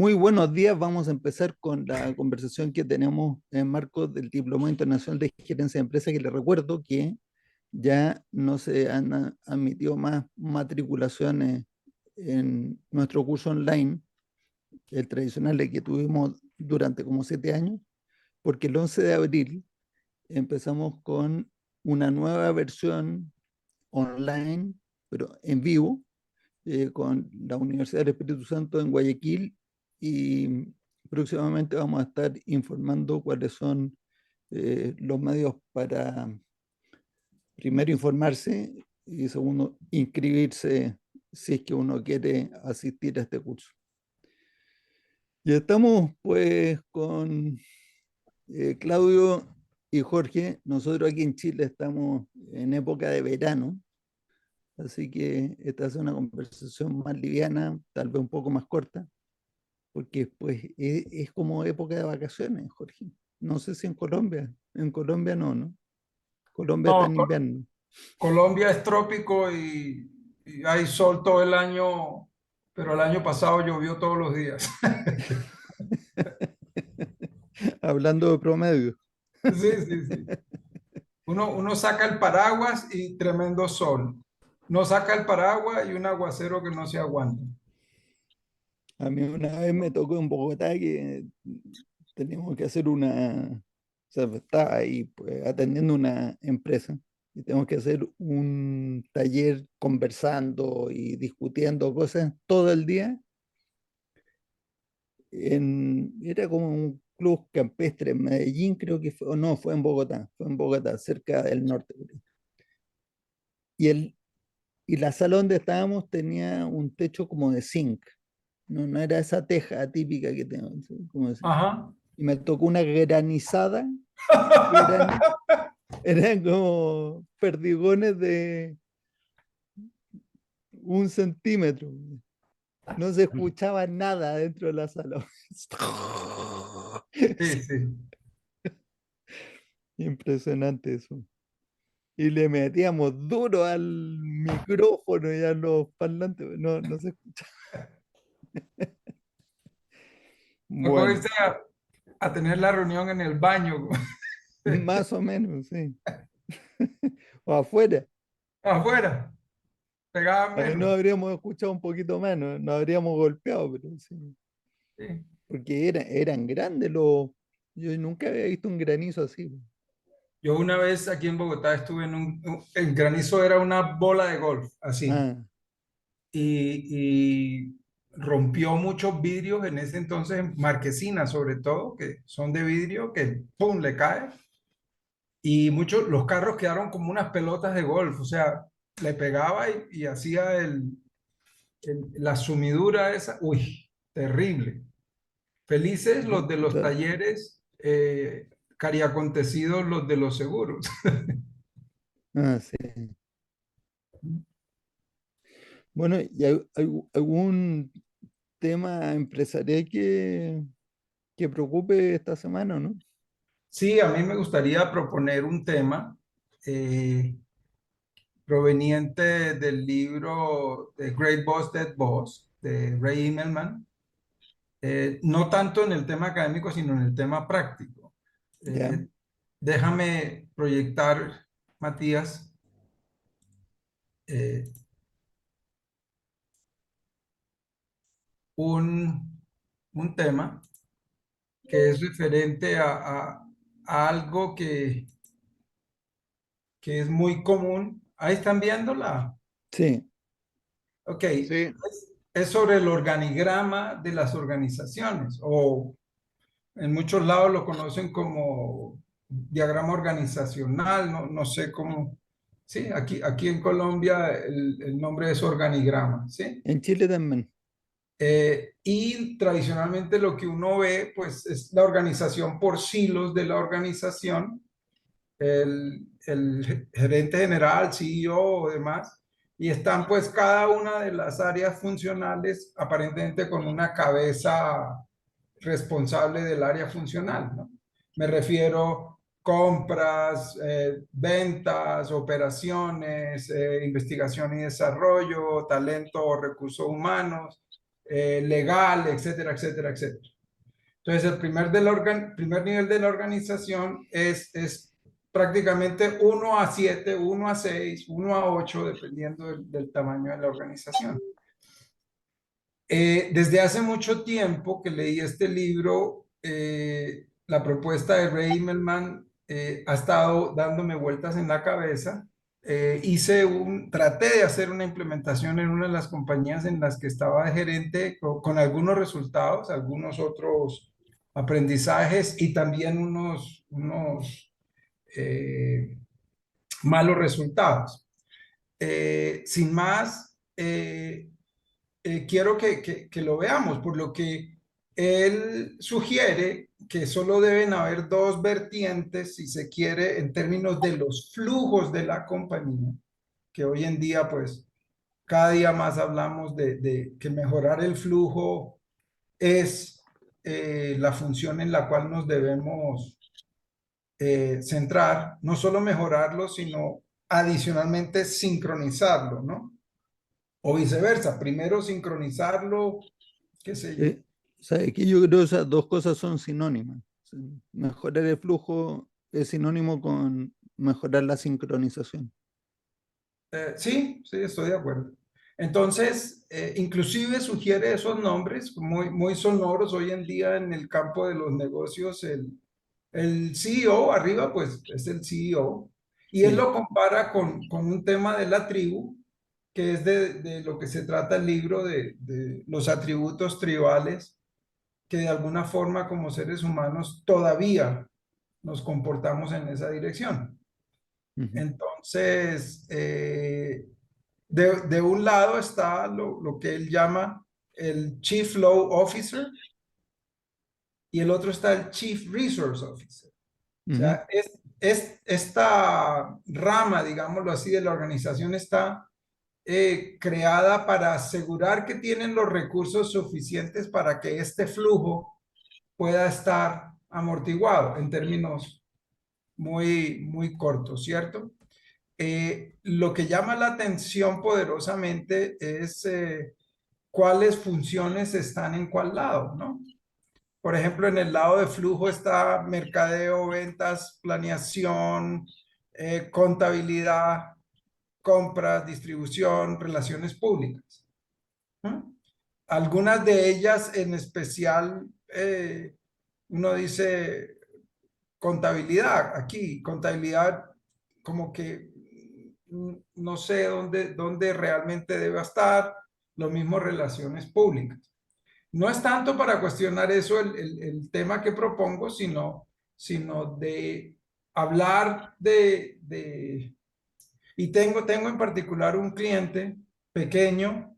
Muy buenos días. Vamos a empezar con la conversación que tenemos en marco del Diplomado Internacional de Gerencia de Empresas, que les recuerdo que ya no se han admitido más matriculaciones en nuestro curso online, el tradicional que tuvimos durante como 7 años, porque el 11 de abril empezamos con una nueva versión online, pero en vivo, con la Universidad del Espíritu Santo en Guayaquil, y próximamente vamos a estar informando cuáles son los medios para, primero, informarse y segundo, inscribirse si es que uno quiere asistir a este curso. Y estamos pues con Claudio y Jorge. Nosotros aquí en Chile estamos en época de verano, así que esta es una conversación más liviana, tal vez un poco más corta, porque pues es como época de vacaciones, Jorge. No sé si en Colombia no, ¿no? Colombia está No, en invierno. Colombia es trópico y hay sol todo el año, pero el año pasado llovió todos los días. Hablando de promedio. Sí, sí, sí. Uno saca el paraguas y tremendo sol. No saca el paraguas y un aguacero que no se aguanta. A mí una vez me tocó en Bogotá que teníamos que hacer o sea, estaba ahí pues, atendiendo una empresa y tenemos que hacer un taller conversando y discutiendo cosas todo el día. Era como un club campestre en Medellín, creo que fue, o no, fue en Bogotá, cerca del norte, creo. Y, y la sala donde estábamos tenía un techo como de zinc, no, no era esa teja típica que tenemos, ¿sí? Ajá. Y me tocó una granizada, que eran como perdigones de 1 centímetro. No se escuchaba nada dentro de la sala. Sí, sí. Impresionante eso. Y le metíamos duro al micrófono y a los parlantes, no, no se escucha. Tocó Bueno, irse a tener la reunión en el baño, más o menos, sí. O afuera. afuera, pegaba Ahí no menos. habríamos escuchado un poquito menos, nos habríamos golpeado, pero sí. Sí. Porque eran grandes los. Yo nunca había visto un granizo así. Yo una vez aquí en Bogotá estuve el granizo era una bola de golf, así. Ah, Y rompió muchos vidrios en ese entonces, marquesinas sobre todo, que son de vidrio, que ¡pum! Le cae. Y muchos, los carros quedaron como unas pelotas de golf, o sea, le pegaba y hacía la sumidura esa, uy, terrible. Felices los de los puta. talleres, cariacontecidos los de los seguros. Ah, sí. Bueno, ¿y hay algún tema empresarial que preocupe esta semana, no? Sí, a mí me gustaría proponer un tema. eh, proveniente del libro The Great Boss, Dead Boss, de Ray Immelman, no tanto en el tema académico, sino en el tema práctico. Ya, Eh, déjame proyectar, Matías, eh, un, un tema que es referente a algo que es muy común. Ahí están viéndola. sí, Ok, sí. es sobre el organigrama de las organizaciones o en muchos lados lo conocen como diagrama organizacional, no, no sé cómo. Sí, aquí en Colombia el nombre es organigrama, ¿sí? En Chile también. Y tradicionalmente lo que uno ve, pues, es la organización por silos de la organización, el gerente general, CEO o demás, y están pues cada una de las áreas funcionales aparentemente con una cabeza responsable del área funcional, ¿no? Me refiero compras, ventas, operaciones, investigación y desarrollo, talento o recursos humanos. legal, etcétera, etcétera, etcétera. Entonces, el primer nivel de la organización es prácticamente 1 a 7, 1 a 6, 1 a 8, dependiendo del tamaño de la organización. Desde hace mucho tiempo que leí este libro, la propuesta de Ray Immelman ha estado dándome vueltas en la cabeza. Traté de hacer una implementación en una de las compañías en las que estaba de gerente con algunos resultados, algunos otros aprendizajes y también unos malos resultados. Sin más, quiero que lo veamos, por lo que él sugiere que solo deben haber dos vertientes, si se quiere, en términos de los flujos de la compañía, que hoy en día, pues, cada día más hablamos de que mejorar el flujo es la función en la cual nos debemos centrar, no solo mejorarlo, sino adicionalmente sincronizarlo, ¿no? O viceversa, primero sincronizarlo, qué sé yo. ¿Sabe que yo creo que esas dos cosas son sinónimas? Sí, mejorar el flujo es sinónimo con mejorar la sincronización. Sí, sí, estoy de acuerdo. Entonces, inclusive sugiere esos nombres muy, muy sonoros hoy en día en el campo de los negocios. El CEO arriba, pues es el CEO. Y él Sí. lo compara con un tema de la tribu, que es de lo que se trata el libro de los atributos tribales, que de alguna forma como seres humanos todavía nos comportamos en esa dirección. Ujú, Entonces, de un lado está lo que él llama el Chief Flow Officer y el otro está el Chief Resource Officer. O ujú. sea, esta rama, digámoslo así, de la organización está creada para asegurar que tienen los recursos suficientes para que este flujo pueda estar amortiguado en términos muy, muy cortos, ¿cierto? Lo que llama la atención poderosamente es cuáles funciones están en cuál lado, ¿no? Por ejemplo, en el lado de flujo está mercadeo, ventas, planeación, contabilidad, compras, distribución, relaciones públicas. ¿No? Algunas de ellas en especial, uno dice contabilidad, aquí, contabilidad como que no sé dónde realmente debe estar, lo mismo relaciones públicas. No es tanto para cuestionar eso el tema que propongo, sino de hablar y tengo en particular un cliente pequeño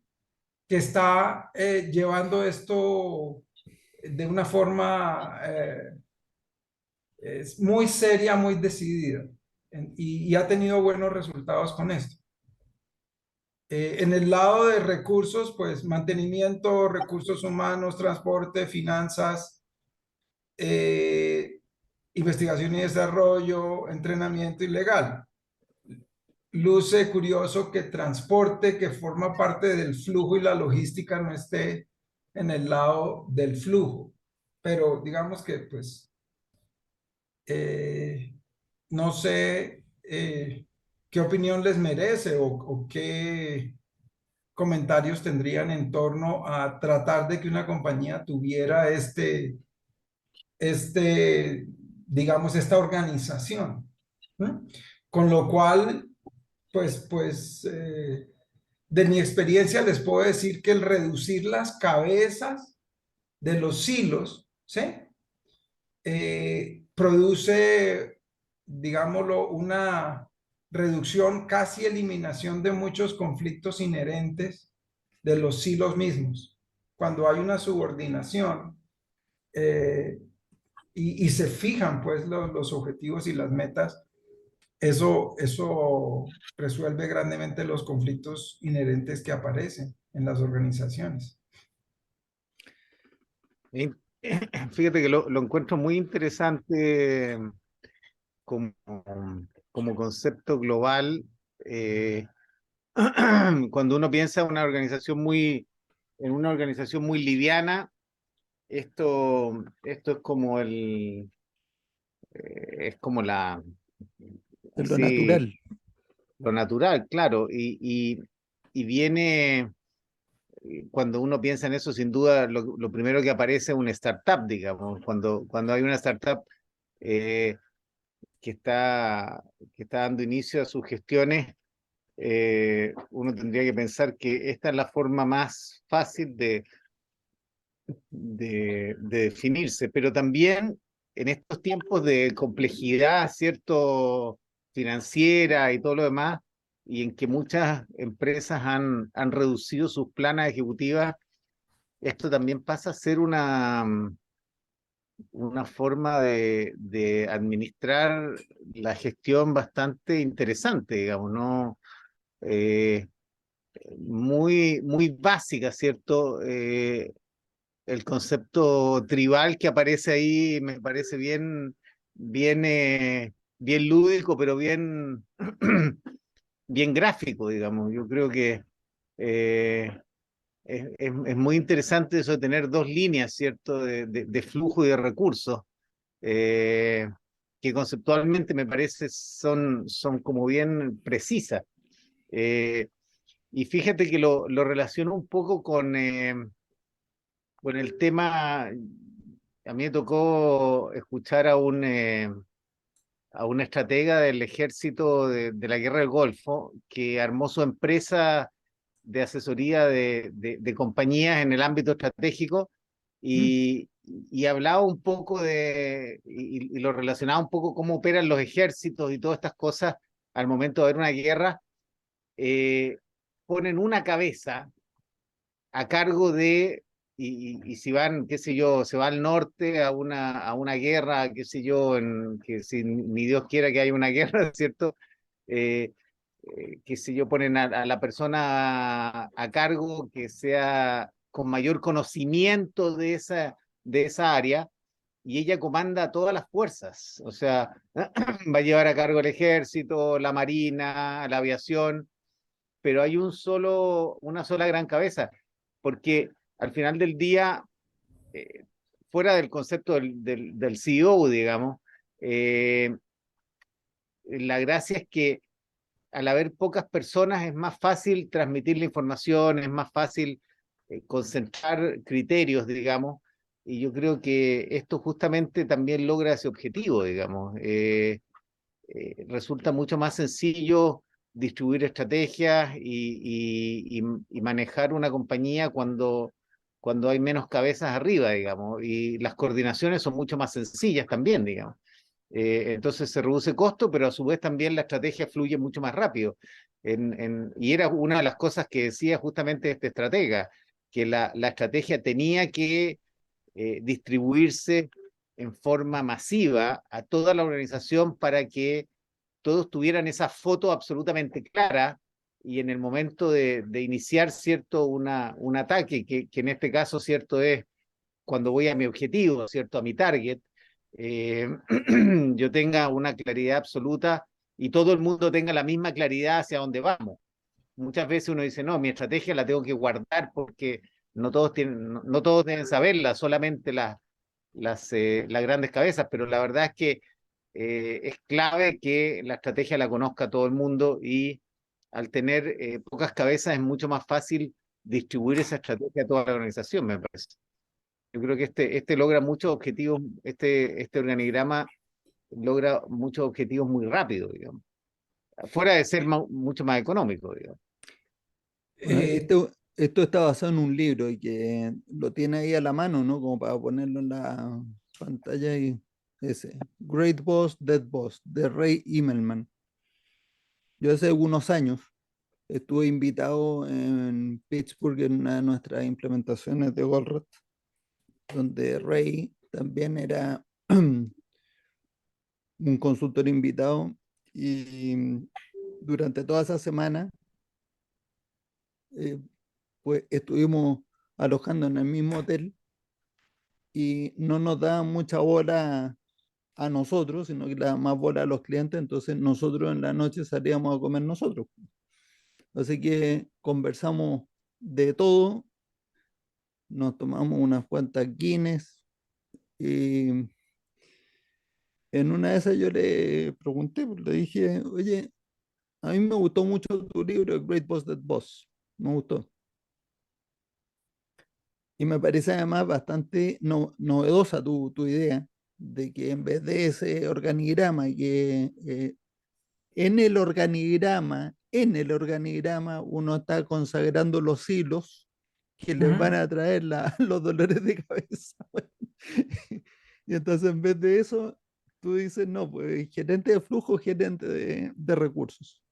que está llevando esto de una forma es muy seria, muy decidida y ha tenido buenos resultados con esto. En el lado de recursos, pues mantenimiento, recursos humanos, transporte, finanzas, eh, investigación y desarrollo, entrenamiento y legal. Luce curioso que transporte, que forma parte del flujo y la logística, no esté en el lado del flujo. Pero digamos que, pues, eh, no sé qué opinión les merece o qué comentarios tendrían en torno a tratar de que una compañía tuviera este, digamos, esta organización. ¿No? Con lo cual, de mi experiencia les puedo decir que el reducir las cabezas de los silos, ¿sí? Produce, digámoslo, una reducción, casi eliminación de muchos conflictos inherentes de los silos mismos. Cuando hay una subordinación eh, y se fijan pues los objetivos y las metas, eso resuelve grandemente los conflictos inherentes que aparecen en las organizaciones. Eh, Fíjate que lo encuentro muy interesante como, como concepto global. eh, Cuando uno piensa en una organización muy, en una organización muy liviana, esto es como Es lo así, natural. lo natural, claro, y viene, cuando uno piensa en eso, sin duda, lo primero que aparece es una startup, digamos, cuando hay una startup eh, que está, que está dando inicio a sus gestiones, uno tendría que pensar que esta es la forma más fácil de definirse, pero también en estos tiempos de complejidad, ¿cierto? Financiera y todo lo demás, y en que muchas empresas han reducido sus planas ejecutivas, esto también pasa a ser una forma de administrar la gestión bastante interesante, digamos, ¿no? Eh, muy básica, ¿cierto? El concepto tribal que aparece ahí me parece bien lúdico, pero bien gráfico, digamos. Yo creo que eh, es muy interesante eso de tener dos líneas, ¿cierto? De flujo y de recursos, eh, que conceptualmente me parece son como bien precisas. Eh, y fíjate que lo relaciono un poco con el tema. A mí me tocó escuchar a un estratega del ejército de la Guerra del Golfo que armó su empresa de asesoría de compañías en el ámbito estratégico ¿Mm? y hablaba un poco y lo relacionaba un poco cómo operan los ejércitos y todas estas cosas al momento de haber una guerra. eh, Ponen una cabeza a cargo y si van, qué sé yo, se va al norte a una guerra, qué sé yo, que si ni Dios quiera que haya una guerra, ¿cierto? Eh, qué sé yo, ponen a la persona a cargo que sea con mayor conocimiento de esa área y ella comanda todas las fuerzas, o sea, va a llevar a cargo el ejército, la marina, la aviación, pero hay una sola gran cabeza, porque al final del día, eh, fuera del concepto del CEO, digamos, eh, la gracia es que al haber pocas personas es más fácil transmitir la información, es más fácil concentrar criterios, digamos, y yo creo que esto justamente también logra ese objetivo, digamos. Resulta mucho más sencillo distribuir estrategias y manejar una compañía cuando hay menos cabezas arriba, digamos, y las coordinaciones son mucho más sencillas también, digamos. Entonces se reduce costo, pero a su vez también la estrategia fluye mucho más rápido. Y era una de las cosas que decía justamente este estratega, que la estrategia tenía que distribuirse en forma masiva a toda la organización para que todos tuvieran esa foto absolutamente clara y en el momento de iniciar, ¿cierto? Un ataque, que en este caso, ¿cierto? Es cuando voy a mi objetivo, ¿cierto? A mi target, eh, yo tenga una claridad absoluta y todo el mundo tenga la misma claridad hacia dónde vamos. Muchas veces uno dice, no, mi estrategia la tengo que guardar porque no todos deben saberla, solamente las grandes cabezas, pero la verdad es que es clave que la estrategia la conozca todo el mundo y al tener pocas cabezas es mucho más fácil distribuir esa estrategia a toda la organización, me parece. Yo creo que este logra muchos objetivos, este organigrama logra muchos objetivos muy rápido, digamos, fuera de ser mucho más económico, digamos. Bueno, Eh, esto está basado en un libro y que lo tiene ahí a la mano, ¿no? Como para ponerlo en la pantalla y ese. Great Boss, Dead Boss, de Ray Immelman. Yo hace unos años estuve invitado en Pittsburgh en una de nuestras implementaciones de Goldratt, donde Ray también era un consultor invitado y durante toda esa semana eh, pues estuvimos alojando en el mismo hotel y no nos daban mucha bola a nosotros, sino que le daban más bola a los clientes, entonces nosotros en la noche salíamos a comer nosotros. Así que conversamos de todo, nos tomamos unas cuantas Guinness y en una de esas yo le pregunté, pues, le dije, oye, a mí me gustó mucho tu libro, Great Boss That Boss, me gustó. Y me parece además bastante novedosa tu idea de que en vez de ese organigrama, que en el organigrama uno está consagrando los hilos que les van Ujú. a traer los dolores de cabeza. Bueno. Y entonces en vez de eso, tú dices, no, pues gerente de flujo, gerente de recursos.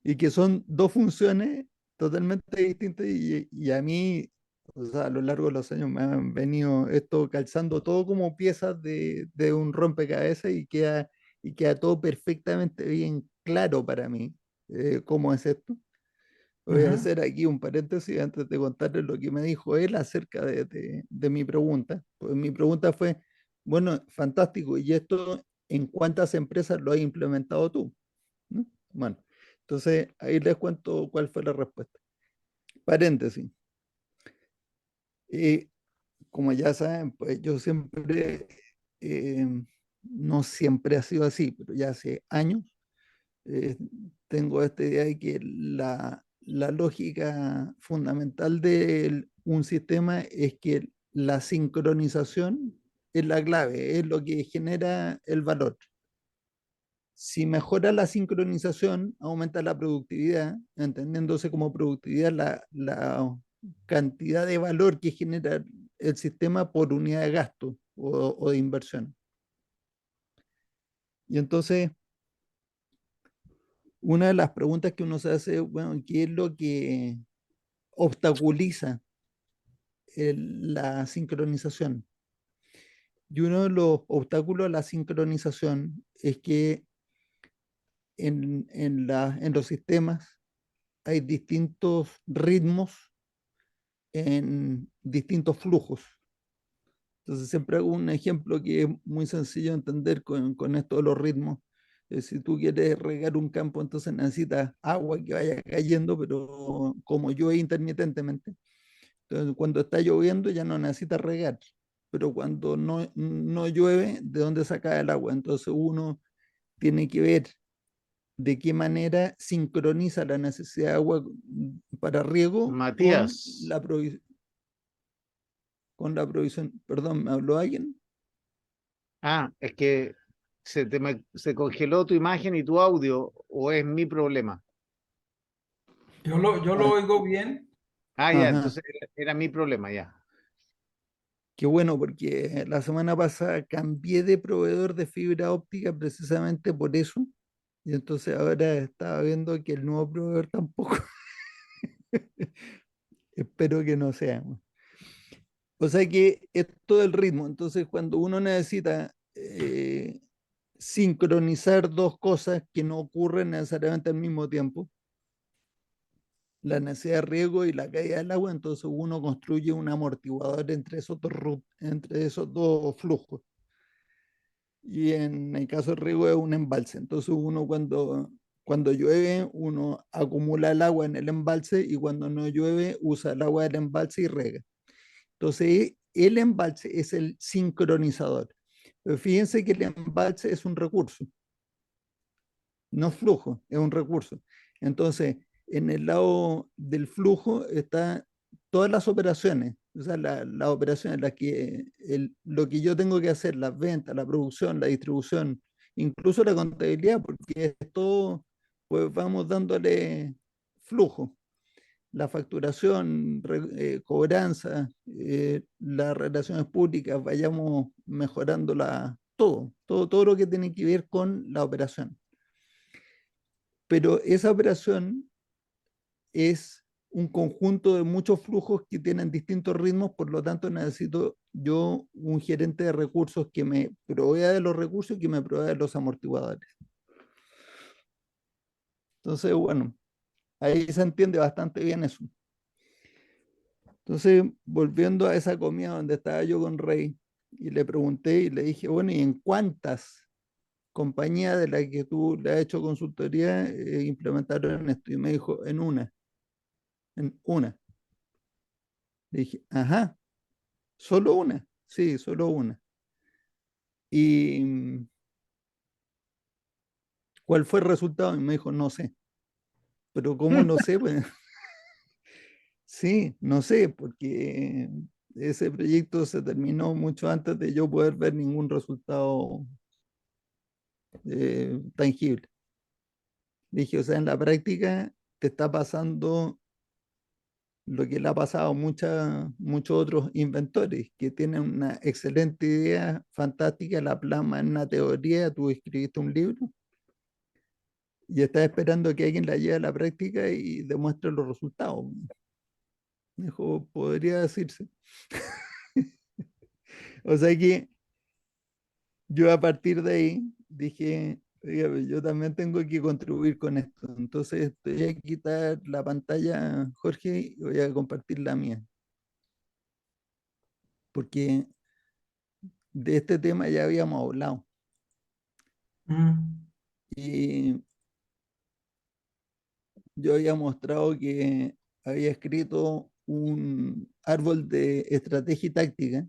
Y que son dos funciones totalmente distintas y a mí, o sea, a lo largo de los años me han venido esto calzando todo como piezas de un rompecabezas y queda todo perfectamente bien claro para mí cómo es esto. Voy a Ujú. hacer aquí un paréntesis antes de contarles lo que me dijo él acerca de mi pregunta. Pues mi pregunta fue, bueno, fantástico, ¿y esto en cuántas empresas lo has implementado tú? ¿No? Bueno, entonces ahí les cuento cuál fue la respuesta. Paréntesis. Y como ya saben, pues yo siempre, eh, no siempre ha sido así, pero ya hace años eh, tengo esta idea de que la lógica fundamental de un sistema es que la sincronización es la clave, es lo que genera el valor. Si mejora la sincronización, aumenta la productividad, entendiéndose como productividad la cantidad de valor que genera el sistema por unidad de gasto o de inversión. Y entonces, una de las preguntas que uno se hace, bueno, ¿qué es lo que obstaculiza la sincronización? Y uno de los obstáculos a la sincronización es que en los sistemas hay distintos ritmos en distintos flujos. Entonces siempre hago un ejemplo que es muy sencillo de entender con esto de los ritmos. Si tú quieres regar un campo, entonces necesitas agua que vaya cayendo, pero como llueve intermitentemente. Entonces cuando está lloviendo ya no necesitas regar, pero cuando no llueve, ¿de dónde saca el agua? Entonces uno tiene que ver de qué manera sincroniza la necesidad de agua para riego Matías, con la provisión. Perdón, ¿me habló alguien? es que se congeló tu imagen y tu audio, o es mi problema. Yo lo Ah, oigo bien. Ya, ajá, entonces era mi problema, ya. qué bueno, porque la semana pasada cambié de proveedor de fibra óptica precisamente por eso. Y entonces ahora estaba viendo que el nuevo proveedor tampoco. Espero que no sea. O sea que es todo el ritmo. Entonces, cuando uno necesita sincronizar dos cosas que no ocurren necesariamente al mismo tiempo, la necesidad de riego y la caída del agua, entonces uno construye un amortiguador entre esos dos flujos. Y en el caso del riego es un embalse. Entonces uno cuando llueve, uno acumula el agua en el embalse y cuando no llueve, usa el agua del embalse y riega. Entonces el embalse es el sincronizador. Pero fíjense que el embalse es un recurso, no flujo, es un recurso. Entonces, en el lado del flujo están todas las operaciones, o sea, las operaciones, lo que yo tengo que hacer, las ventas, la producción, la distribución, incluso la contabilidad, porque es todo, pues vamos dándole flujo. La facturación, cobranza, las relaciones públicas, vayamos mejorando todo lo que tiene que ver con la operación. Pero esa operación es un conjunto de muchos flujos que tienen distintos ritmos, por lo tanto necesito yo un gerente de recursos que me provea de los recursos y que me provea de los amortiguadores. Entonces, bueno, ahí se entiende bastante bien eso. Entonces, volviendo a esa comida donde estaba yo con Rey, y le pregunté y le dije, bueno, ¿y en cuántas compañías de las que tú le has hecho consultoría implementaron esto? Y me dijo, en una. Dije, ajá, solo una, sí, solo una. ¿Y cuál fue el resultado? Y me dijo, no sé. Pero ¿cómo no sé? Pues, sí, no sé, porque ese proyecto se terminó mucho antes de yo poder ver ningún resultado tangible. Dije, o sea, en la práctica te está pasando lo que le ha pasado a muchos otros inventores que tienen una excelente idea, fantástica, la plasma en una teoría, tú escribiste un libro y estás esperando que alguien la lleve a la práctica y demuestre los resultados. Me dijo, podría decirse. O sea que yo a partir de ahí dije, "Oiga, pues yo también tengo que contribuir con esto. Entonces te voy a quitar la pantalla, Jorge, y voy a compartir la mía, porque de este tema ya habíamos hablado. Mm. Y yo había mostrado que había escrito un árbol de estrategia y táctica,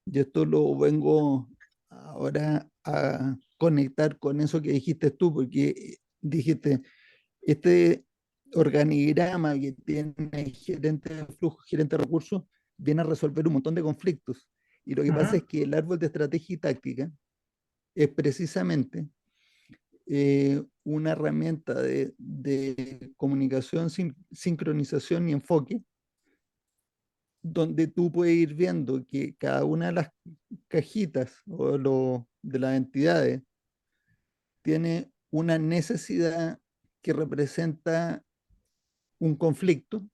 y esto lo vengo ahora a conectar con eso que dijiste tú, porque dijiste, este organigrama que tiene gerente de flujo, gerente de recursos, viene a resolver un montón de conflictos. Y lo que pasa es Ujú. que el árbol de estrategia y táctica es precisamente una herramienta de comunicación, sincronización y enfoque, donde tú puedes ir viendo que cada una de las cajitas de las entidades tiene una necesidad que representa un conflicto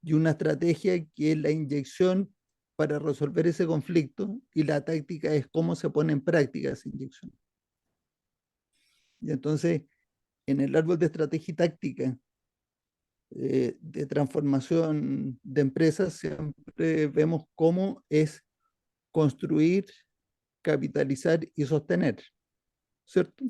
y una estrategia que es la inyección para resolver ese conflicto y la táctica es cómo se pone en práctica esa inyección. Y entonces, en el árbol de estrategia y táctica de transformación de empresas, siempre vemos cómo es construir, capitalizar y sostener, ¿cierto?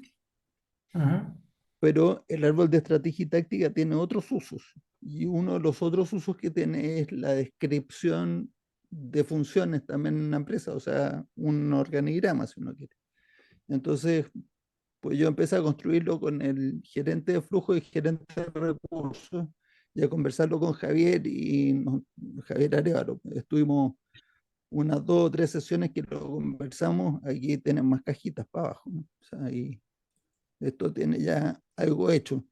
Ujú. Pero el árbol de estrategia y táctica tiene otros usos. Y uno de los otros usos que tiene es la descripción de funciones también en una empresa, o sea, un organigrama, si uno quiere. Entonces, pues yo empecé a construirlo con el gerente de flujo y gerente de recursos y a conversarlo con Javier Javier Arevalo. Estuvimos unas 2 o 3 sesiones que lo conversamos. Aquí tienen más cajitas para abajo, ¿no? O sea, y esto tiene ya algo hecho.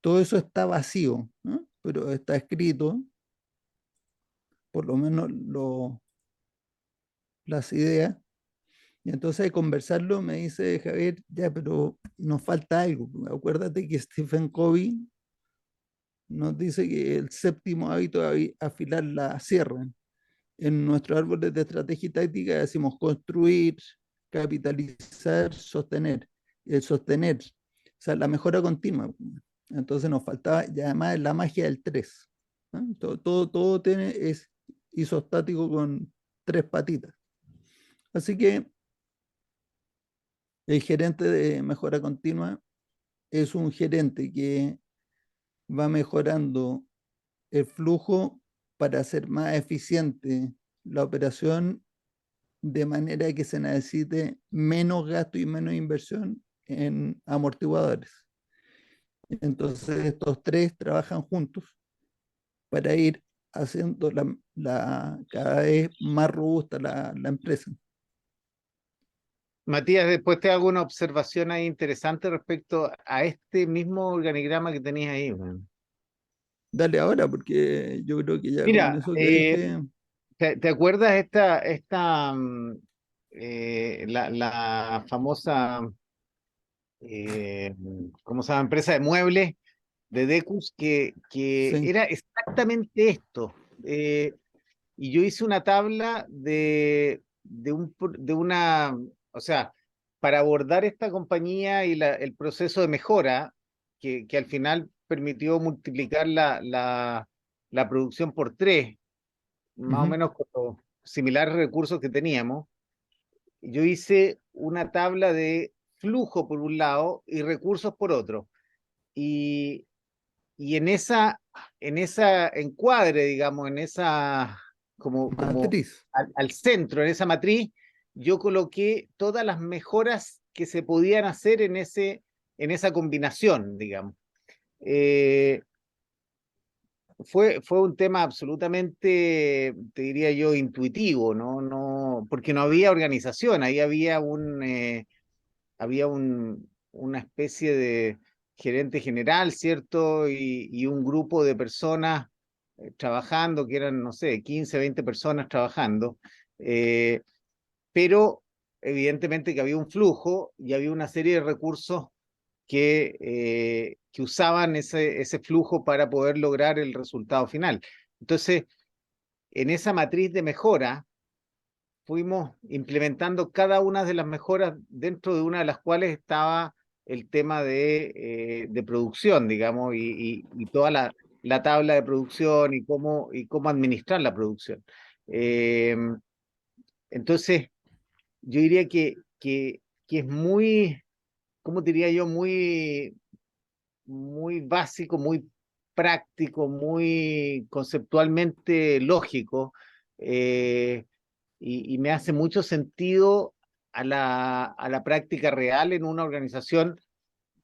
Todo eso está vacío, ¿no? Pero está escrito, por lo menos las ideas. Y entonces de conversarlo me dice Javier, ya, pero nos falta algo. Acuérdate que Stephen Covey nos dice que el séptimo hábito es afilar la sierra. En nuestros árboles de estrategia y táctica decimos construir, capitalizar, sostener. Y el sostener, o sea, la mejora continua. Entonces nos faltaba, y además la magia del 3. ¿No? Todo es isostático con 3 patitas. Así que el gerente de mejora continua es un gerente que va mejorando el flujo para hacer más eficiente la operación de manera que se necesite menos gasto y menos inversión en amortiguadores. Entonces estos tres trabajan juntos para ir haciendo cada vez más robusta la empresa. Matías, después te hago una observación ahí interesante respecto a este mismo organigrama que tenías ahí, weón. Dale ahora, porque yo creo que ya con Mira, eso que dije, ¿te acuerdas la famosa, ¿cómo se llama? Empresa de muebles de Decus que sí. era exactamente esto. Y yo hice una tabla de una, o sea, para abordar esta compañía y el proceso de mejora, que al final permitió multiplicar la producción por 3, más o Ujú. menos con los similares recursos que teníamos. Yo hice una tabla de flujo por un lado y recursos por otro. Y, y en esa encuadre, digamos, como Matriz. al centro, en esa matriz, yo coloqué todas las mejoras que se podían hacer en esa combinación, digamos. Fue un tema absolutamente, te diría yo, intuitivo, ¿no? Porque no había organización, ahí una especie de gerente general, ¿cierto? Y un grupo de personas trabajando, que eran, no sé, 15, 20 personas trabajando, eh, pero evidentemente que había un flujo y había una serie de recursos que usaban ese flujo para poder lograr el resultado final. Entonces, en esa matriz de mejora, fuimos implementando cada una de las mejoras dentro de una de las cuales estaba el tema de producción, digamos, y toda la tabla de producción y cómo administrar la producción. Eh, entonces, yo diría que es muy, ¿cómo diría yo? Muy básico, muy práctico, muy conceptualmente lógico, y me hace mucho sentido a la práctica real en una organización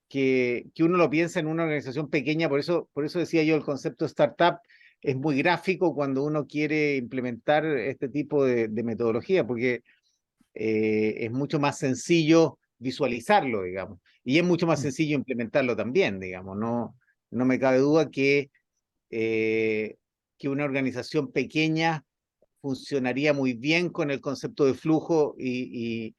que uno lo piensa en una organización pequeña. Por eso decía yo, el concepto startup es muy gráfico cuando uno quiere implementar este tipo de metodología, porque es mucho más sencillo visualizarlo, digamos, y es mucho más Mm. sencillo implementarlo también, digamos. No me cabe duda que una organización pequeña funcionaría muy bien con el concepto de flujo y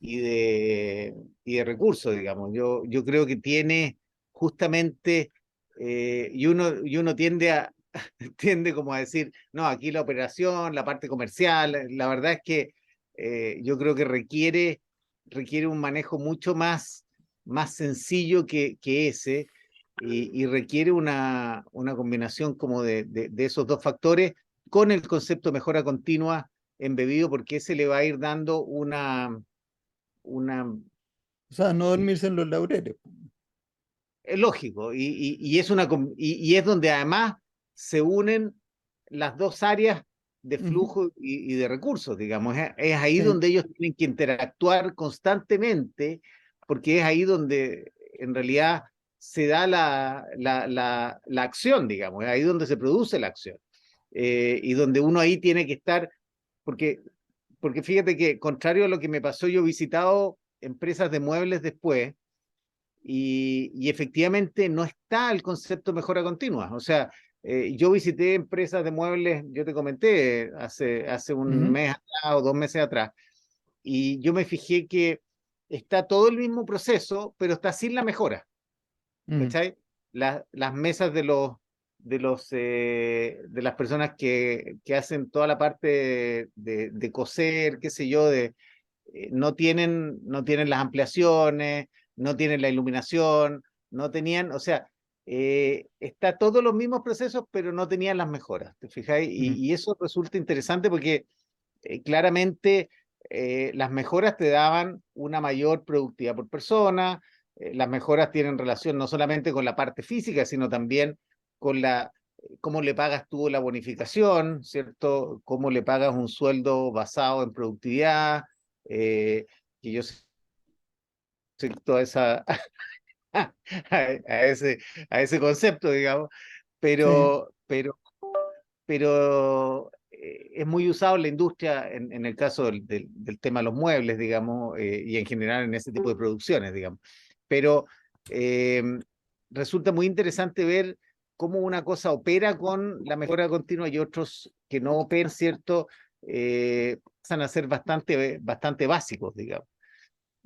de recursos, digamos. Yo creo que tiene justamente, y uno tiende como a decir, no, aquí la operación, la parte comercial, la verdad es que yo creo que requiere un manejo mucho más sencillo que ese, y requiere una combinación como de esos dos factores con el concepto de mejora continua embebido, porque ese le va a ir dando una O sea, no dormirse en los laureles. es lógico, y es donde además se unen las dos áreas de Ujú. flujo y de recursos, digamos. Es ahí Sí. donde ellos tienen que interactuar constantemente, porque es ahí donde en realidad se da la acción, digamos, es ahí donde se produce la acción. Y donde uno ahí tiene que estar, porque, porque fíjate que, contrario a lo que me pasó, yo he visitado empresas de muebles después, y efectivamente no está el concepto de mejora continua. O sea, yo visité empresas de muebles, yo te comenté hace un Ujú. mes atrás o 2 meses atrás, y yo me fijé que está todo el mismo proceso, pero está sin la mejora. Mm. ¿Cachai? Las mesas de las personas que hacen toda la parte de coser, qué sé yo, no tienen las ampliaciones, no tienen la iluminación, no tenían, o sea, está todos los mismos procesos, pero no tenían las mejoras, ¿te fijáis? Mm. Y eso resulta interesante porque claramente las mejoras te daban una mayor productividad por persona. Las mejoras tienen relación no solamente con la parte física, sino también con cómo le pagas tú la bonificación, ¿cierto? Cómo le pagas un sueldo basado en productividad, eh, que yo sé toda esa, a ese concepto, digamos, Sí. pero es muy usado en la industria en el caso del tema de los muebles, digamos, y en general en ese tipo de producciones, digamos. Pero eh, resulta muy interesante ver cómo una cosa opera con la mejora continua y otros que no operan, ¿cierto? Pasan a ser bastante básicos, digamos.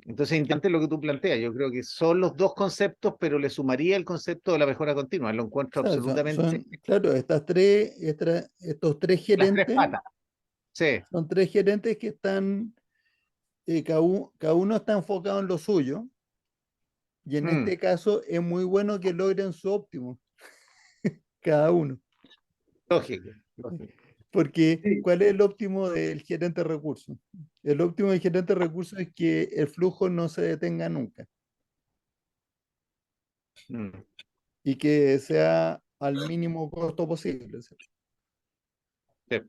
Entonces, interesante lo que tú planteas. Yo creo que son los dos conceptos, pero le sumaría el concepto de la mejora continua. Lo encuentro O sea, absolutamente claro, estos tres las tres gerentes patas. Sí. son tres gerentes que están, cada uno está enfocado en lo suyo, y en Mm, este caso es muy bueno que logren su óptimo, cada uno. lógico, lógico. Porque, Sí, ¿cuál es el óptimo del gerente de recursos? El óptimo del gerente de recursos es que el flujo no se detenga nunca Mm, y que sea al mínimo costo posible. ¿Sí? sí.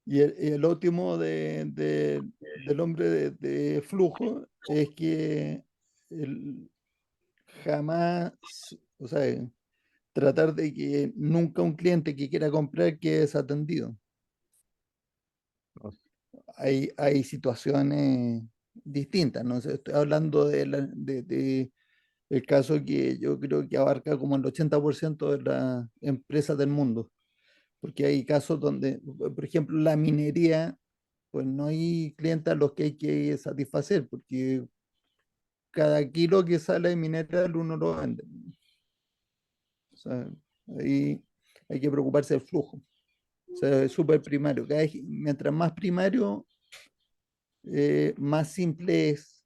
Y el óptimo del hombre de flujo es que el- jamás, o sea, tratar de que nunca un cliente que quiera comprar quede desatendido. Hay situaciones distintas, ¿no? sé, estoy hablando de el caso que yo creo que abarca como el 80% de las empresas del mundo, porque hay casos donde, por ejemplo, la minería, pues no hay clientes a los que hay que satisfacer, porque cada kilo que sale de mineral uno lo vende. O sea, ahí hay que preocuparse del flujo. O sea, es súper primario. Mientras más primario, más simple es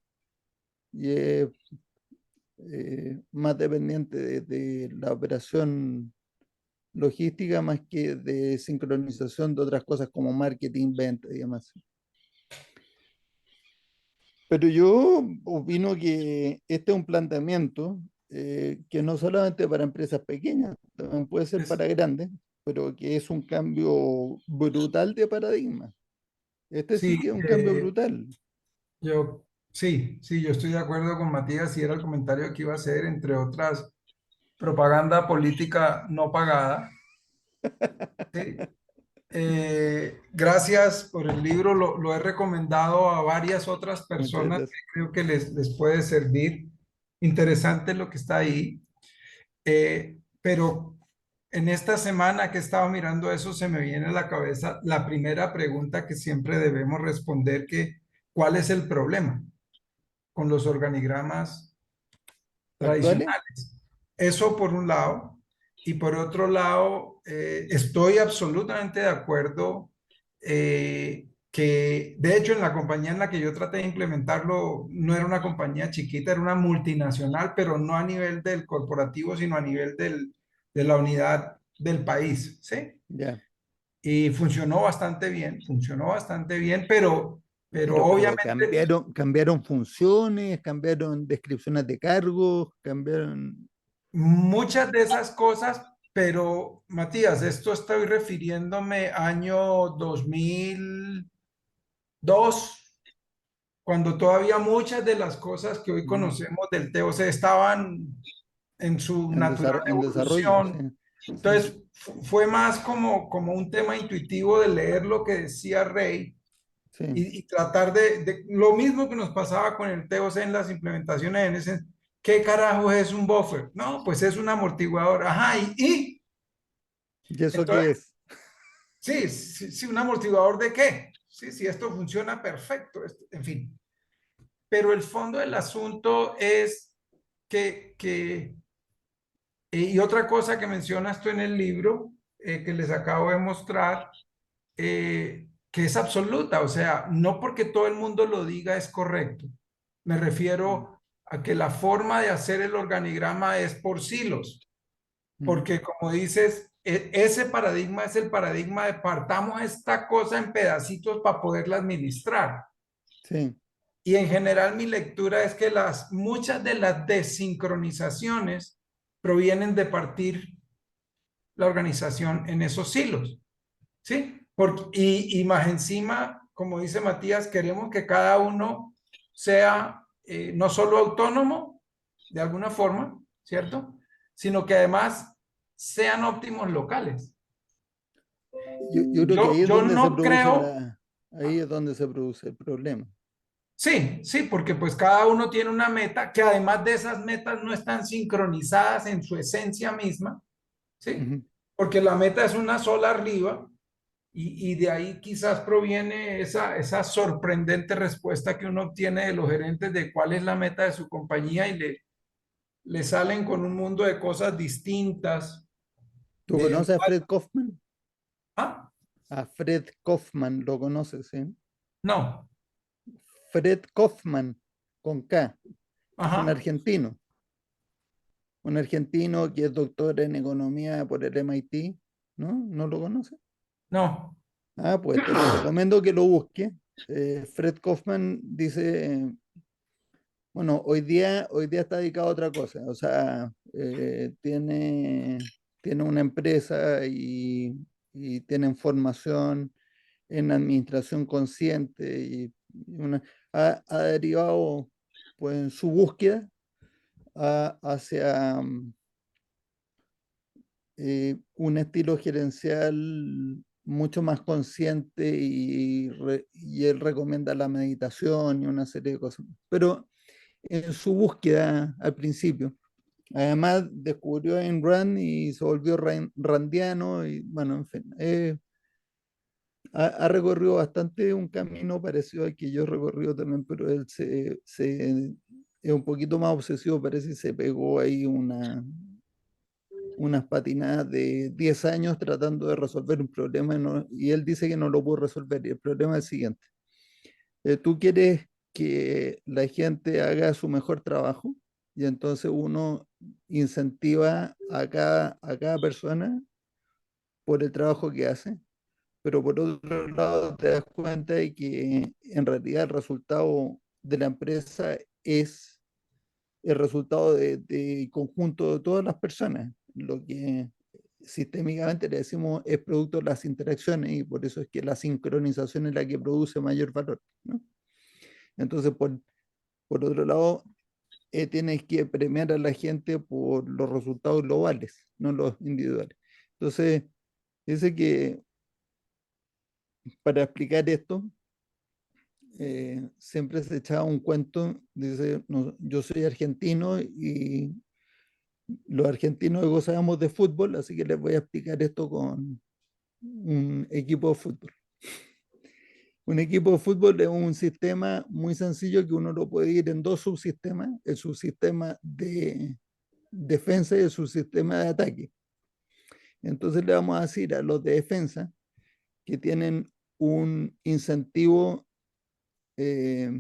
y es más dependiente de la operación logística más que de sincronización de otras cosas como marketing, venta y demás. Pero yo opino que este es un planteamiento que no solamente para empresas pequeñas, también puede ser Es- para grandes, pero que es un cambio brutal de paradigma. Este sí sí, que es un cambio brutal. yo, sí, yo estoy de acuerdo con Matías y era el comentario que iba a hacer, entre otras, propaganda política no pagada. ¿Sí? Gracias por el libro, lo he recomendado a varias otras Muchas personas que gracias. creo que les puede servir. Interesante lo que está ahí. Pero en esta semana que estaba mirando eso, se me viene a la cabeza la primera pregunta que siempre debemos responder, que ¿cuál es el problema con los organigramas ¿Actuales? tradicionales? Eso por un lado. Y por otro lado, estoy absolutamente de acuerdo que, de hecho, en la compañía en la que yo traté de implementarlo, no era una compañía chiquita, era una multinacional, pero no a nivel del corporativo, sino a nivel de la unidad del país, ¿sí? Ya. Y funcionó bastante bien, pero Pero obviamente cambiaron funciones, cambiaron descripciones de cargos, cambiaron. muchas de esas cosas, pero Matías, esto estoy refiriéndome año 2002, cuando todavía muchas de las cosas que hoy mm, conocemos del TOC estaban en su natural en desarrollo, sí. evolución. Sí, Entonces, fue más como un tema intuitivo de leer lo que decía Rey sí. y tratar lo mismo que nos pasaba con el TOC en las implementaciones en ese, ¿qué carajo es un buffer? No, pues es un amortiguador. Ajá, ¿Y eso qué entonces, es? sí, sí, sí, un amortiguador de qué? Sí, sí, esto funciona perfecto, en fin. Pero el fondo del asunto es y otra cosa que mencionas tú en el libro, que les acabo de mostrar, que es absoluta, o sea, no porque todo el mundo lo diga es correcto. Me Mm, refiero a que la forma de hacer el organigrama es por silos, mm, porque como dices, ese paradigma es el paradigma de partamos esta cosa en pedacitos para poderla administrar. sí, Y en general mi lectura es que muchas de las desincronizaciones provienen de partir la organización en esos silos, ¿sí? Y más encima, como dice Matías, queremos que cada uno sea no solo autónomo, de alguna forma, ¿cierto? Sino que además sean óptimos locales. yo creo que ahí es Yo donde se no produce creo, ahí es donde se produce el problema. sí, sí, porque pues cada uno tiene una meta que además de esas metas no están sincronizadas en su esencia misma, ¿sí? Ujú. Porque la meta es una sola arriba. Y de ahí quizás proviene esa sorprendente respuesta que uno obtiene de los gerentes de cuál es la meta de su compañía y le salen con un mundo de cosas distintas. ¿Tú conoces a Fred Kaufman? Ah, A Fred Kaufman, lo conoces, ¿sí? no, Fred Kaufman, con K, es ajá, un argentino que es doctor en economía por el MIT, ¿no? ¿No lo conoces? no, Ah, pues te recomiendo que lo busques. Fred Kaufman dice, bueno, hoy día está dedicado a otra cosa, o sea, tiene una empresa y tienen formación en administración consciente y ha derivado pues, en su búsqueda hacia un estilo gerencial mucho más consciente y él recomienda la meditación y una serie de cosas. Pero en su búsqueda al principio, además descubrió Ayn Rand y se volvió randiano y bueno, en fin, ha recorrido bastante un camino parecido al que yo he recorrido también, pero él es un poquito más obsesivo, parece, y se pegó ahí unas patinadas de 10 años tratando de resolver un problema y él dice que no lo pudo resolver. Y el problema es el siguiente. Tú quieres que la gente haga su mejor trabajo y entonces uno incentiva a cada persona por el trabajo que hace, pero por otro lado te das cuenta de que en realidad el resultado de la empresa es el resultado de conjunto de todas las personas, lo que sistémicamente le decimos es producto de las interacciones y por eso es que la sincronización es la que produce mayor valor, ¿no? Entonces, por otro lado, tienes que premiar a la gente por los resultados globales, no los individuales. Entonces, dice que para explicar esto, siempre se echaba un cuento, dice, no, yo soy argentino y los argentinos gozamos de fútbol, así que les voy a explicar esto con un equipo de fútbol. Un equipo de fútbol es un sistema muy sencillo que uno lo puede ir en dos subsistemas, el subsistema de defensa y el subsistema de ataque. Entonces le vamos a decir a los de defensa que tienen un incentivo, eh,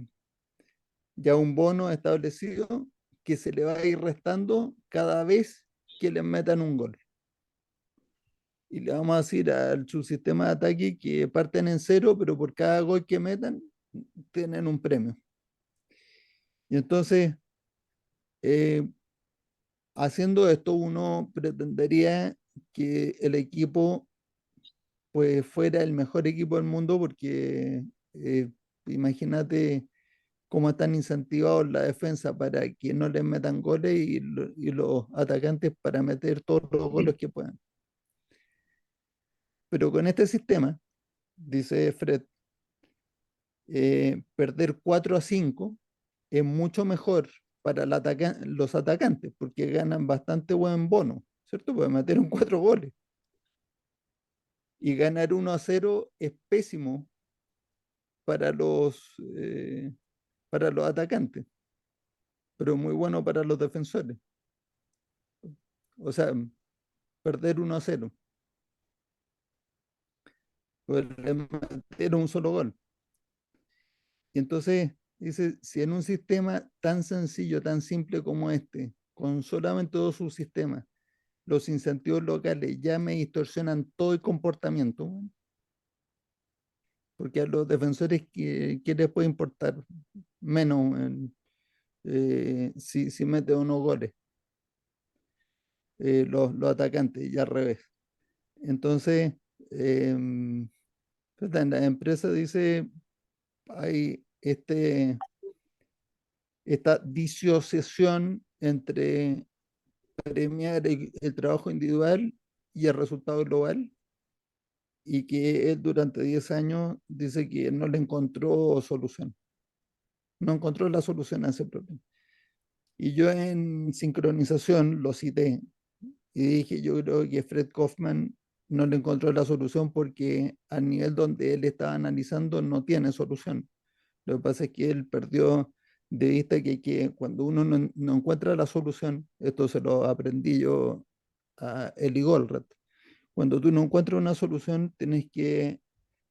ya un bono establecido que se le va a ir restando cada vez que les metan un gol. Y le vamos a decir al subsistema de ataque que parten en cero, pero por cada gol que metan, tienen un premio. Y entonces, eh, haciendo esto, uno pretendería que el equipo pues fuera el mejor equipo del mundo porque imagínate cómo están incentivados la defensa para que no les metan goles y los atacantes para meter todos los goles que puedan. Pero con este sistema, dice Fred, perder 4-5 es mucho mejor para los atacantes porque ganan bastante buen bono, ¿cierto? Pueden meter un 4 goles. Y ganar 1-0 es pésimo para para los atacantes, pero muy bueno para los defensores. O sea, perder 1-0, poder meter un solo gol. Y entonces, dice, si en un sistema tan sencillo, tan simple como este, con solamente dos subsistemas, los incentivos locales ya me distorsionan todo el comportamiento, porque a los defensores ¿qué les puede importar menos si mete o no goles? Los atacantes y al revés. Entonces, en la empresa dice, hay esta disociación entre premiar el trabajo individual y el resultado global, y que él durante 10 años dice que no le encontró solución, no encontró la solución a ese problema. Y yo en sincronización lo cité y dije, yo creo que Fred Kaufman no le encontró la solución porque al nivel donde él estaba analizando no tiene solución. Lo que pasa es que él perdió de vista que cuando uno no encuentra la solución, esto se lo aprendí yo a Eli Goldratt, cuando tú no encuentras una solución, tienes que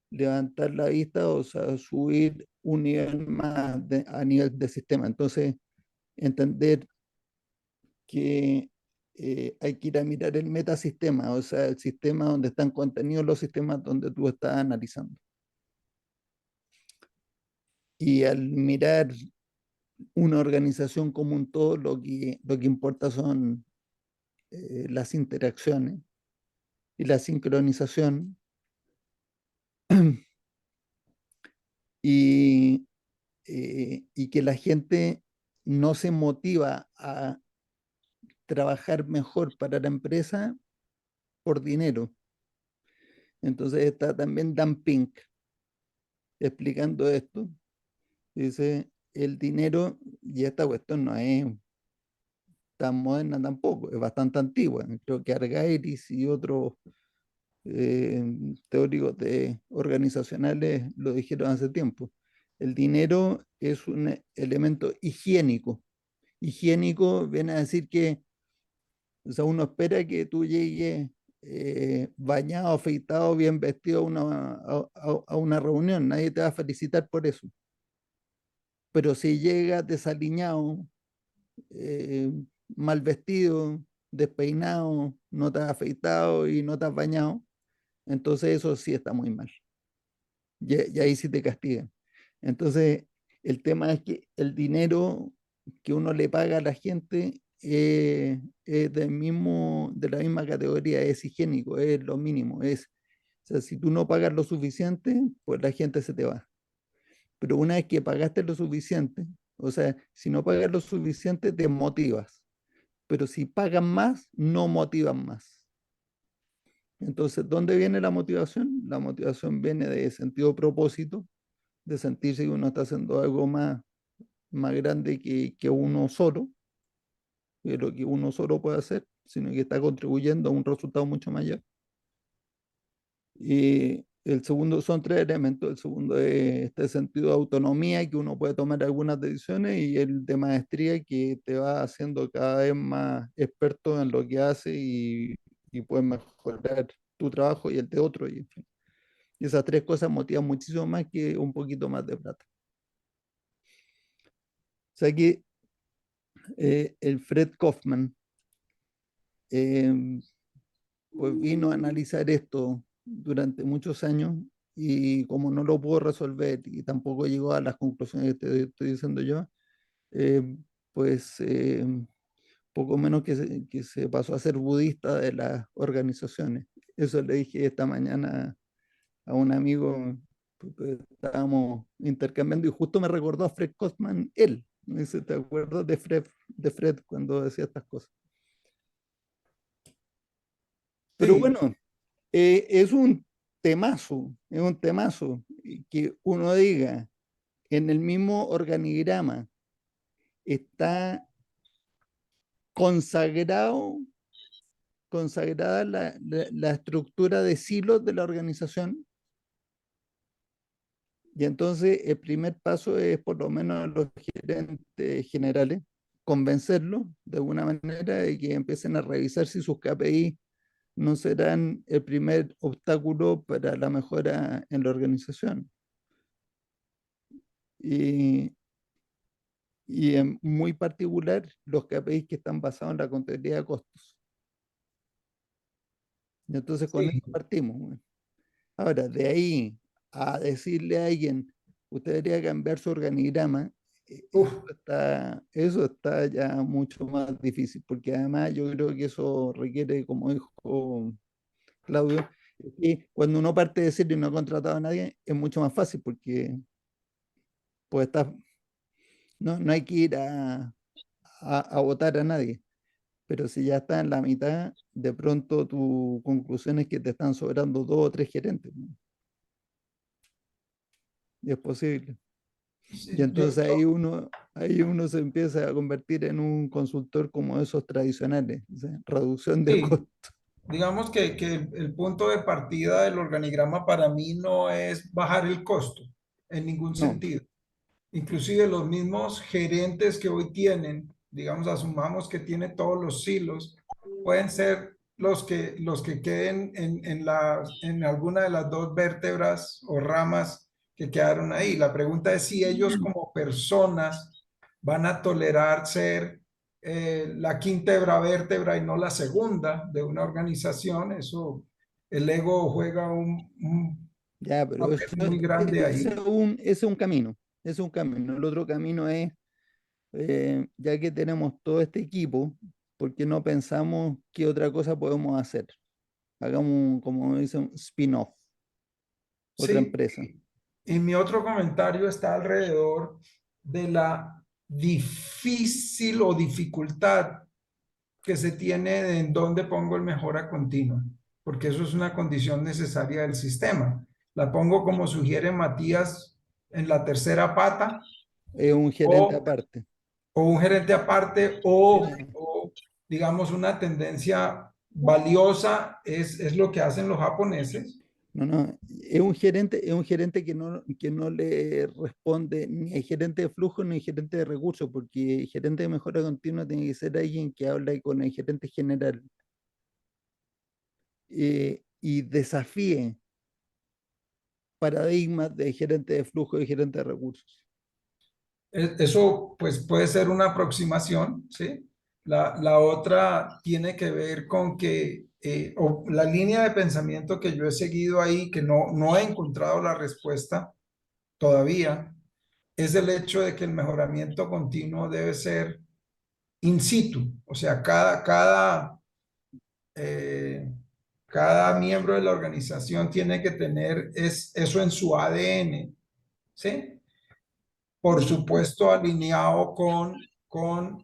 levantar la vista, o sea, subir un nivel más a nivel de sistema. Entonces, entender que hay que ir a mirar el metasistema, o sea, el sistema donde están contenidos los sistemas donde tú estás analizando. Y al mirar una organización como un todo, lo que importa son las interacciones y la sincronización y, y que la gente no se motiva a trabajar mejor para la empresa por dinero. Entonces está también Dan Pink explicando esto. Dice, el dinero, y esta cuestión no es tan moderna tampoco, es bastante antigua. Creo que Argairis y otros teóricos organizacionales lo dijeron hace tiempo. El dinero es un elemento higiénico. Higiénico viene a decir que, o sea, uno espera que tú llegues bañado, afeitado, bien vestido a una reunión. Nadie te va a felicitar por eso. Pero si llegas desaliñado, eh, mal vestido, despeinado, no te has afeitado y no te has bañado, entonces eso sí está muy mal. Y ahí sí te castigan. Entonces, el tema es que el dinero que uno le paga a la gente es de la misma categoría, es higiénico, es lo mínimo. O sea, si tú no pagas lo suficiente, pues la gente se te va. Pero una vez que pagaste lo suficiente, o sea, si no pagas lo suficiente, te motivas. Pero si pagan más, no motivan más. Entonces, ¿dónde viene la motivación? La motivación viene de sentido de propósito, de sentirse que uno está haciendo algo más grande que uno solo, que lo que uno solo puede hacer, sino que está contribuyendo a un resultado mucho mayor. Y el segundo son tres elementos. El segundo es este sentido de autonomía, que uno puede tomar algunas decisiones, y el de maestría, que te va haciendo cada vez más experto en lo que hace y puedes mejorar tu trabajo y el de otro. Y, en fin. Y esas tres cosas motivan muchísimo más que un poquito más de plata. O sea que el Fred Kaufman eh, pues vino a analizar esto durante muchos años, y como no lo pudo resolver y tampoco llegó a las conclusiones que te estoy diciendo yo, eh, pues poco menos que se pasó a ser budista de las organizaciones. Eso le dije esta mañana a un amigo, porque estábamos intercambiando y justo me recordó a Fred Kaufman, él. Me dice, ¿te acuerdas de Fred cuando decía estas cosas? Pero Sí, bueno, es un temazo y que uno diga en el mismo organigrama está consagrado, consagrada la estructura de silos de la organización. Y entonces el primer paso es por lo menos a los gerentes generales, convencerlos de alguna manera de que empiecen a revisar si sus KPI no serán el primer obstáculo para la mejora en la organización. Y, y en muy particular los KPIs que están basados en la contabilidad de costos. Y entonces con eso sí, partimos. Bueno. Ahora, de ahí a decirle a alguien, usted debería cambiar su organigrama, uf, eso está ya mucho más difícil, porque además yo creo que eso requiere, como dijo Claudio, que cuando uno parte de cero y no ha contratado a nadie, es mucho más fácil, porque pues no hay que ir a votar a nadie. Pero si ya está en la mitad, de pronto tu conclusión es que te están sobrando dos o tres gerentes, ¿no? Y es posible. Y sí, entonces ahí uno se empieza a convertir en un consultor como esos tradicionales, o sea, reducción de sí. costos. Digamos que el punto de partida del organigrama para mí no es bajar el costo en ningún No, sentido. Inclusive los mismos gerentes que hoy tienen, digamos, asumamos que tiene todos los silos, pueden ser los que queden en alguna de las dos vértebras o ramas que quedaron ahí. La pregunta es si ellos como personas van a tolerar ser la quinta vértebra y no la segunda de una organización. Eso, el ego juega un ya, pero papel muy grande ese ahí. ese es un camino, es un camino. El otro camino es, ya que tenemos todo este equipo, ¿por qué no pensamos qué otra cosa podemos hacer? Hagamos, como dicen, un spin-off, otra Sí. empresa. Y mi otro comentario está alrededor de la difícil o dificultad que se tiene de en dónde pongo el mejora continua, porque eso es una condición necesaria del sistema. La pongo como sugiere Matías en la tercera pata Es un gerente o, aparte. o un gerente aparte Sí, o digamos una tendencia valiosa es lo que hacen los japoneses. no, no, es un gerente que no le responde ni al gerente de flujo ni al gerente de recursos, porque el gerente de mejora continua tiene que ser alguien que habla con el gerente general y desafíe paradigmas de gerente de flujo y gerente de recursos. Eso pues puede ser una aproximación, ¿sí? La otra tiene que ver con que, o la línea de pensamiento que yo he seguido ahí, que no he encontrado la respuesta todavía, es el hecho de que el mejoramiento continuo debe ser in situ, o sea, eh, cada miembro de la organización tiene que tener eso en su ADN, ¿sí? Por supuesto, alineado con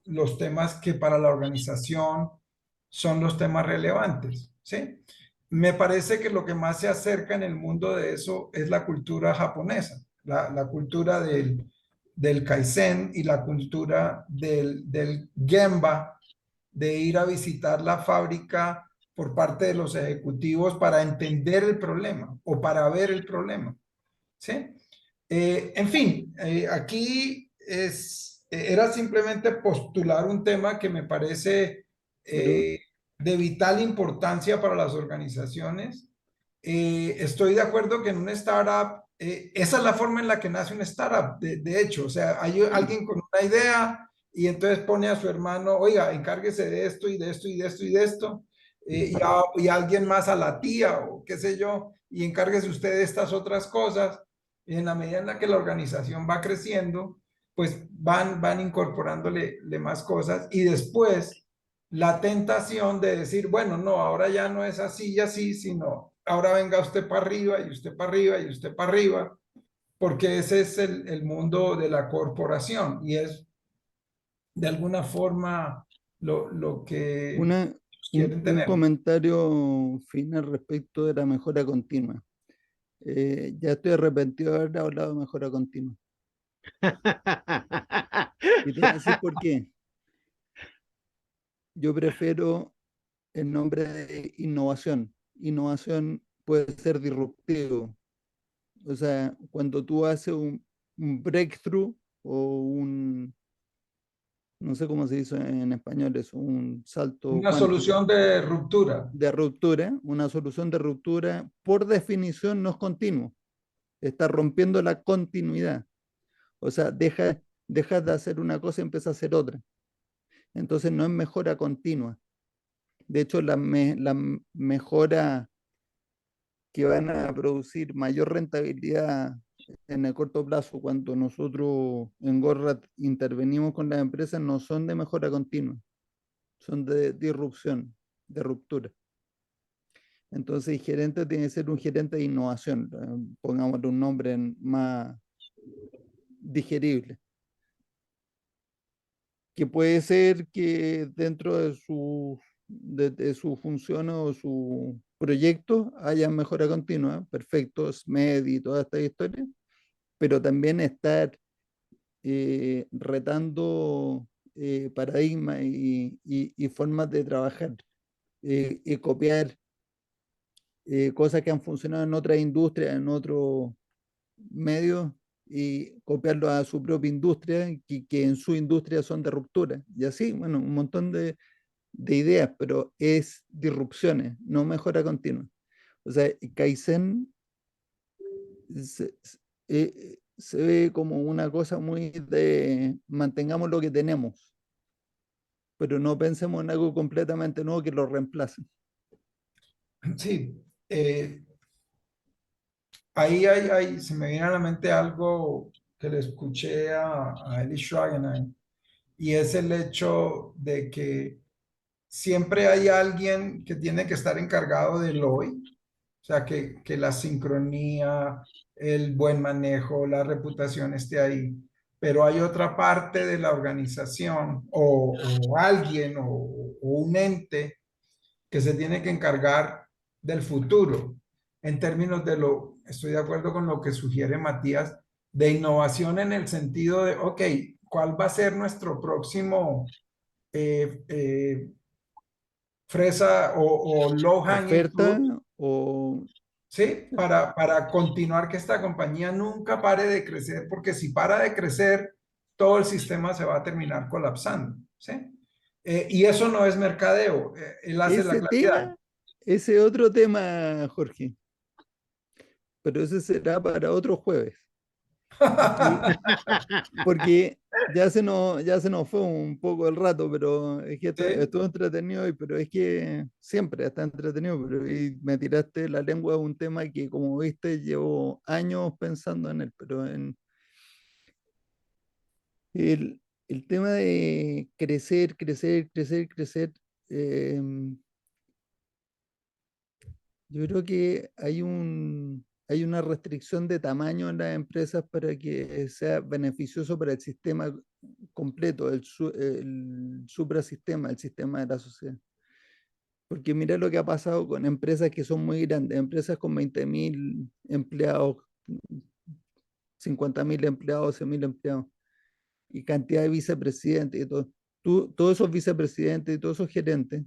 los temas que para la organización son los temas relevantes, ¿sí? Me parece que lo que más se acerca en el mundo de eso es la cultura japonesa, la cultura del Kaizen y la cultura del Gemba, de ir a visitar la fábrica por parte de los ejecutivos para entender el problema o para ver el problema, ¿sí? En fin, aquí era simplemente postular un tema que me parece Pero, de vital importancia para las organizaciones. Estoy de acuerdo que en una startup, esa es la forma en la que nace una startup, de hecho, o sea, hay sí, alguien con una idea y entonces pone a su hermano, oiga, encárguese de esto y de esto y de esto y de esto, y alguien más a la tía o qué sé yo, y encárguese usted de estas otras cosas. En la medida en la que la organización va creciendo, pues van incorporándole más cosas y después la tentación de decir, bueno, no, ahora ya no es así y así, sino ahora venga usted para arriba y usted para arriba y usted para arriba, porque ese es el mundo de la corporación y es de alguna forma lo que una, quieren un tener. comentario final respecto de la mejora continua. Ya estoy arrepentido de haber hablado de mejora continua. Y te voy a decir por qué. Yo prefiero el nombre de innovación. Innovación puede ser disruptivo. O sea, cuando tú haces un breakthrough o no sé cómo se dice en español, es un salto Una cuántico solución de ruptura. de ruptura, una solución de ruptura, por definición no es continuo. Está rompiendo la continuidad. O sea, deja de hacer una cosa y empieza a hacer otra. Entonces no es mejora continua. De hecho, la mejora que van a producir mayor rentabilidad en el corto plazo cuando nosotros en Gorrat intervenimos con las empresas no son de mejora continua, son de disrupción, de ruptura. Entonces, el gerente tiene que ser un gerente de innovación, pongámosle un nombre más digerible, que puede ser que dentro de su función o su proyecto haya mejora continua, perfecto, SMED y toda esta historia, pero también estar retando paradigmas y formas de trabajar y copiar cosas que han funcionado en otras industrias, en otros medios y copiarlo a su propia industria, que en su industria son de ruptura. Y así, bueno, un montón de ideas, pero es disrupciones, no mejora continua. O sea, Kaizen se, se ve como una cosa muy de mantengamos lo que tenemos, pero no pensemos en algo completamente nuevo que lo reemplace. Sí, se me viene a la mente algo que le escuché a Eli Schragenheim, y es el hecho de que siempre hay alguien que tiene que estar encargado del hoy, o sea, que la sincronía, el buen manejo, la reputación esté ahí. Pero hay otra parte de la organización o alguien o un ente que se tiene que encargar del futuro en términos de estoy de acuerdo con lo que sugiere Matías, de innovación en el sentido de, ok, ¿cuál va a ser nuestro próximo eh, eh, fresa o low hanging Oferta fruit? o... ¿Sí? Para continuar que esta compañía nunca pare de crecer, porque si para de crecer, todo el sistema se va a terminar colapsando, ¿sí? Y eso no es mercadeo, él hace la Ese claridad. tema, ese otro tema, Jorge, pero ese será para otro jueves, porque, porque ya se nos fue un poco el rato, pero es que Sí, estuvo entretenido, pero es que siempre está entretenido, pero y me tiraste la lengua a un tema que, como viste, llevo años pensando en él, pero en el tema de crecer, crecer, crecer, crecer, em, yo creo que hay una restricción de tamaño en las empresas para que sea beneficioso para el sistema completo, el suprasistema, el sistema de la sociedad. Porque mira lo que ha pasado con empresas que son muy grandes, empresas con 20.000 empleados, 50.000 empleados, 100.000 empleados, y cantidad de vicepresidentes y todo. Todos esos vicepresidentes y todos esos gerentes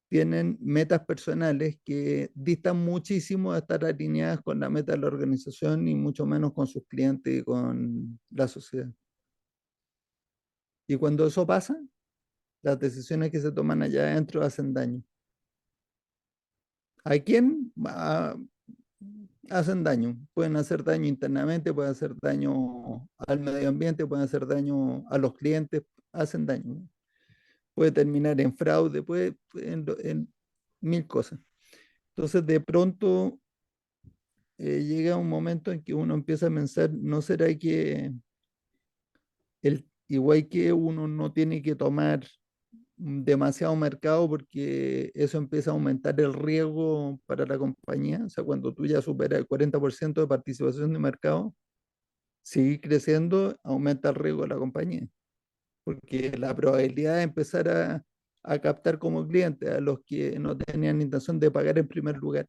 tienen metas personales que distan muchísimo de estar alineadas con la meta de la organización y mucho menos con sus clientes y con la sociedad. Y cuando eso pasa, las decisiones que se toman allá adentro hacen daño. ¿A quién? Hacen daño. Pueden hacer daño internamente, pueden hacer daño al medio ambiente, pueden hacer daño a los clientes, hacen daño. Puede terminar en fraude, puede en mil cosas. Entonces, de pronto llega un momento en que uno empieza a pensar, ¿no será que igual que uno no tiene que tomar demasiado mercado porque eso empieza a aumentar el riesgo para la compañía? O sea, cuando tú ya superas el 40% de participación de mercado, seguir creciendo aumenta el riesgo de la compañía, porque la probabilidad de empezar a captar como clientes a los que no tenían intención de pagar en primer lugar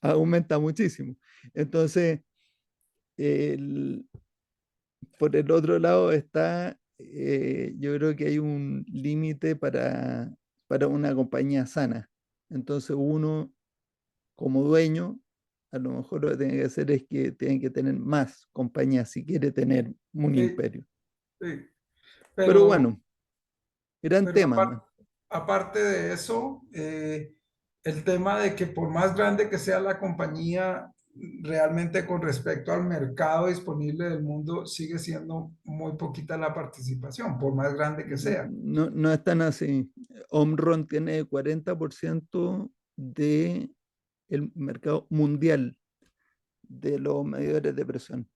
aumenta muchísimo. Entonces, el, por el otro lado está, yo creo que hay un límite para una compañía sana. Entonces uno, como dueño, a lo mejor lo que tiene que hacer es que tiene que tener más compañías si quiere tener un sí, imperio. sí. Pero Pero, bueno, gran pero tema, man. aparte de eso, el tema de que por más grande que sea la compañía, realmente con respecto al mercado disponible del mundo, sigue siendo muy poquita la participación, por más grande que sea. No, no es tan así. Omron tiene 40% del mercado mundial de los medidores de presión.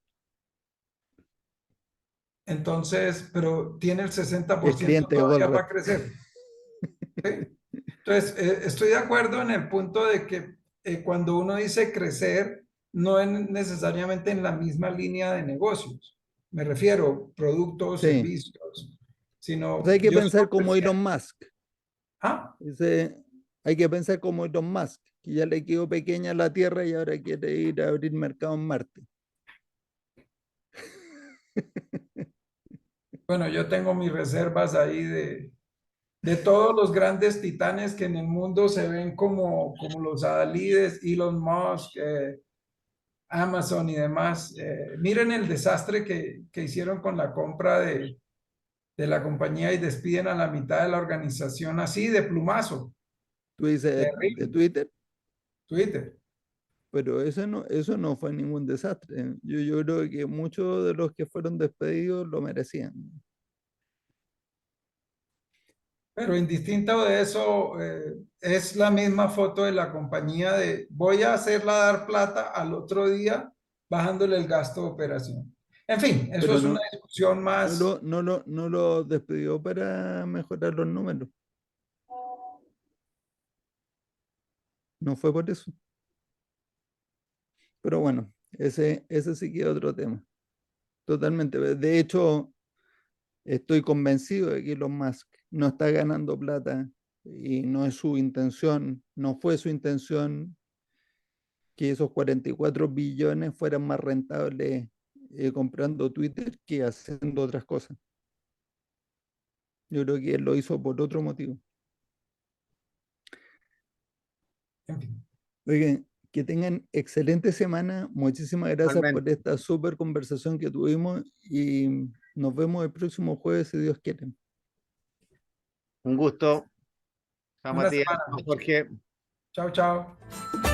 Entonces, pero tiene el Es 60% cliente de todavía para Goldratt. crecer. ¿Sí? Entonces, estoy de acuerdo en el punto de que cuando uno dice crecer, no es necesariamente en la misma línea de negocios. Me refiero productos, Sí. servicios, O sea, sino hay que yo pensar sigo como Elon creciendo. Musk. Ah, Hay que pensar como Elon Musk, que ya le quedó pequeña la Tierra y ahora quiere ir a abrir mercado en Marte. bueno, yo tengo mis reservas ahí de todos los grandes titanes que en el mundo se ven como los adalides, Elon Musk, Amazon y demás. Miren el desastre que hicieron con la compra de la compañía y despiden a la mitad de la organización así de plumazo. Tú dices de Terrible. Twitter, Twitter. pero eso no fue ningún desastre. Yo creo que muchos de los que fueron despedidos lo merecían. Pero indistinto de eso, es la misma foto de la compañía de voy a hacerla dar plata al otro día bajándole el gasto de operación. En fin, eso Pero es una discusión más. no lo despidió para mejorar los números. No fue por eso. Pero bueno, ese sí que es otro tema. Totalmente. De hecho, estoy convencido de que Elon Musk no está ganando plata y no es su intención, no fue su intención que esos 44 billones fueran más rentables comprando Twitter que haciendo otras cosas. Yo creo que él lo hizo por otro motivo. En fin. Oigan, que tengan excelente semana. Muchísimas gracias por Igualmente. esta súper conversación que tuvimos y nos vemos el próximo jueves si Dios quiere. Un gusto. Chao, Buena Matías. semana. Chao, Jorge. Chao, chao.